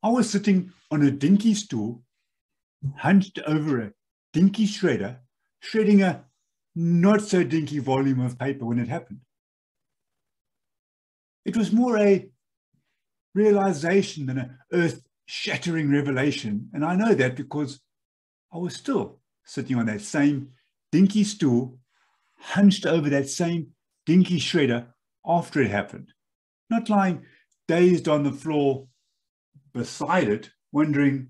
I was sitting on a dinky stool, hunched over a dinky shredder, shredding a not so dinky volume of paper when it happened. It was more a realization than an earth-shattering revelation, and I know that because I was still sitting on that same dinky stool, hunched over that same dinky shredder after it happened, not lying dazed on the floor beside it, wondering,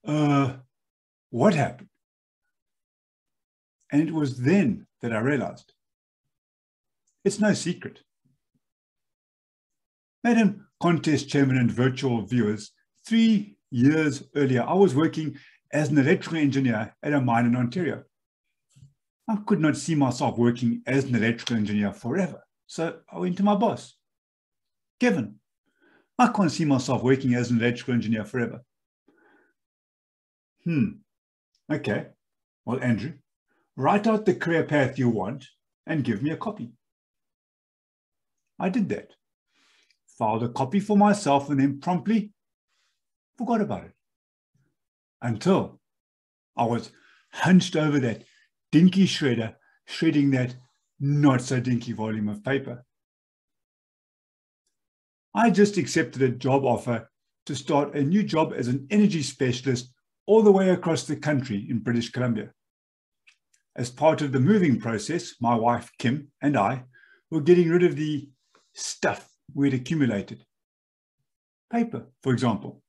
what happened? And it was then that I realized it's no secret. Madam Contest Chairman and virtual viewers, 3 years earlier, I was working as an electrical engineer at a mine in Ontario. I could not see myself working as an electrical engineer forever. So I went to my boss, Kevin. I can't see myself working as an electrical engineer forever. Okay. Well, Andrew, write out the career path you want and give me a copy. I did that. Filed a copy for myself and then promptly forgot about it. Until I was hunched over that dinky shredder, shredding that not so dinky volume of paper. I just accepted a job offer to start a new job as an energy specialist all the way across the country in British Columbia. As part of the moving process, my wife Kim and I were getting rid of the stuff we'd accumulated. Paper, for example.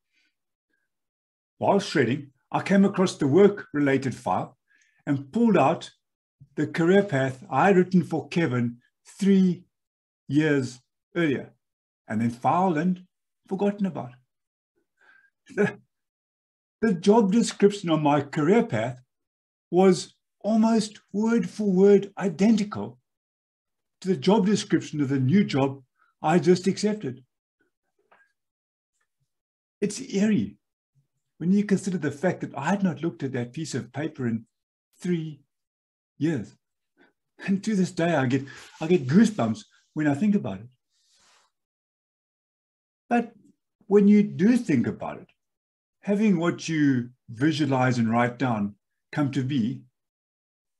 While shredding, I came across the work-related file and pulled out the career path I had written for Kevin 3 years earlier, and then filed and forgotten about. The job description on my career path was almost word for word identical to the job description of the new job I just accepted. It's eerie when you consider the fact that I had not looked at that piece of paper in 3 years. And to this day, I get goosebumps when I think about it. But when you do think about it, having what you visualize and write down come to be,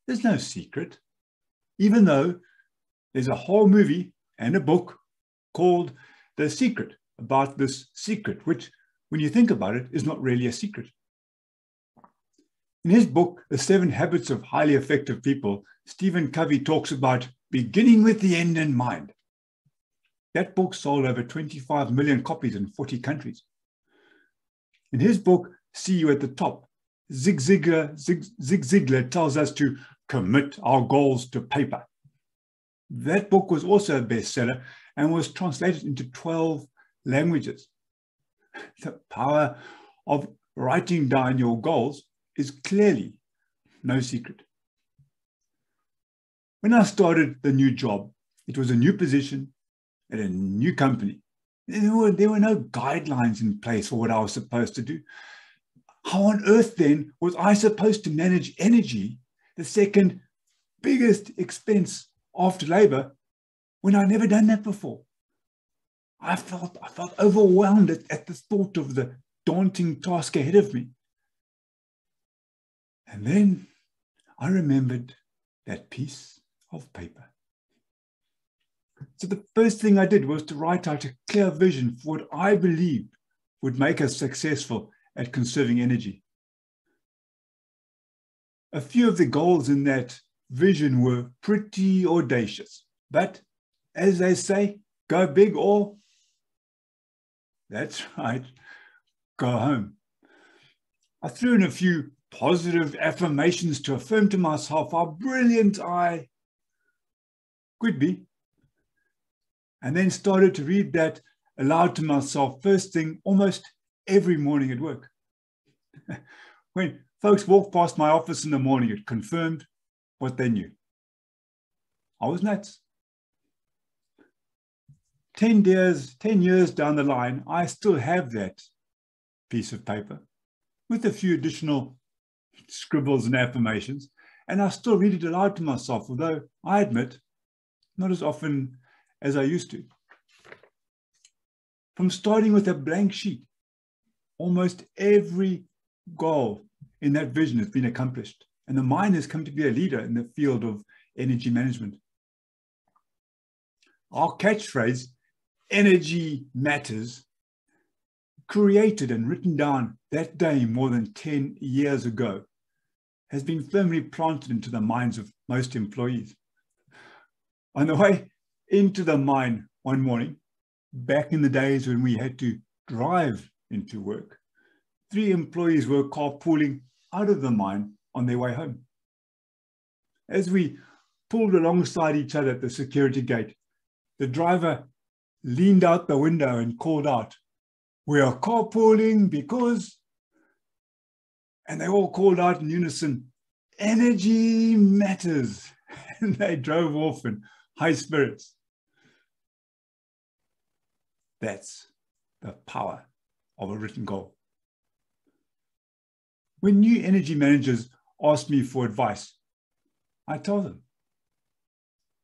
there's no secret, even though there's a whole movie and a book called The Secret about this secret, which, when you think about it, is not really a secret. In his book, The 7 Habits of Highly Effective People, Stephen Covey talks about beginning with the end in mind. That book sold over 25 million copies in 40 countries. In his book, See You at the Top, Zig Ziglar tells us to commit our goals to paper. That book was also a bestseller and was translated into 12 languages. The power of writing down your goals is clearly no secret. When I started the new job, it was a new position at a new company. There were no guidelines in place for what I was supposed to do. How on earth then was I supposed to manage energy, the second biggest expense after labor, when I'd never done that before? I felt overwhelmed at the thought of the daunting task ahead of me. And then I remembered that piece of paper. So the first thing I did was to write out a clear vision for what I believed would make us successful at conserving energy. A few of the goals in that vision were pretty audacious, but as they say, go big or, that's right, go home. I threw in a few positive affirmations to affirm to myself how brilliant I could be, and then started to read that aloud to myself first thing almost every morning at work. When folks walked past my office in the morning, it confirmed what they knew. I was nuts. 10 years down the line, I still have that piece of paper with a few additional scribbles and affirmations, and I still read it aloud to myself, although I admit, not as often as I used to. From starting with a blank sheet almost every goal in that vision has been accomplished, and the mine has come to be a leader in the field of energy management. Our catchphrase, energy matters, created and written down that day more than 10 years ago, has been firmly planted into the minds of most employees. On the way into the mine one morning, back in the days when we had to drive into work, 3 employees were carpooling out of the mine on their way home. As we pulled alongside each other at the security gate, the driver leaned out the window and called out, "We are carpooling because," and they all called out in unison, "Energy matters." And they drove off in high spirits. That's the power of a written goal. When new energy managers ask me for advice, I tell them,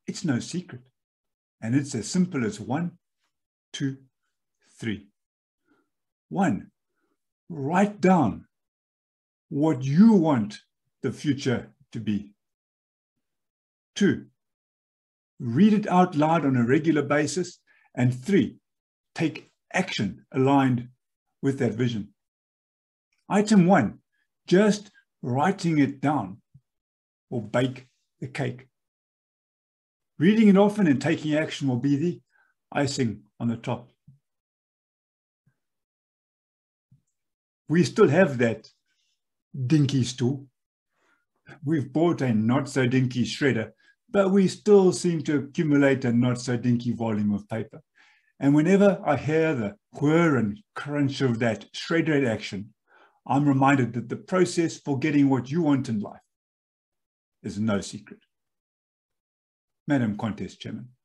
it's no secret. And it's as simple as 1, 2, 3. 1, write down what you want the future to be. 2, read it out loud on a regular basis. And 3, take action aligned with that vision. Item 1, just writing it down will bake the cake. Reading it often and taking action will be the icing on the top. We still have that dinky stool. We've bought a not so dinky shredder, but we still seem to accumulate a not so dinky volume of paper. And whenever I hear the whir and crunch of that shredder action, I'm reminded that the process for getting what you want in life is no secret. Madam Contest Chairman.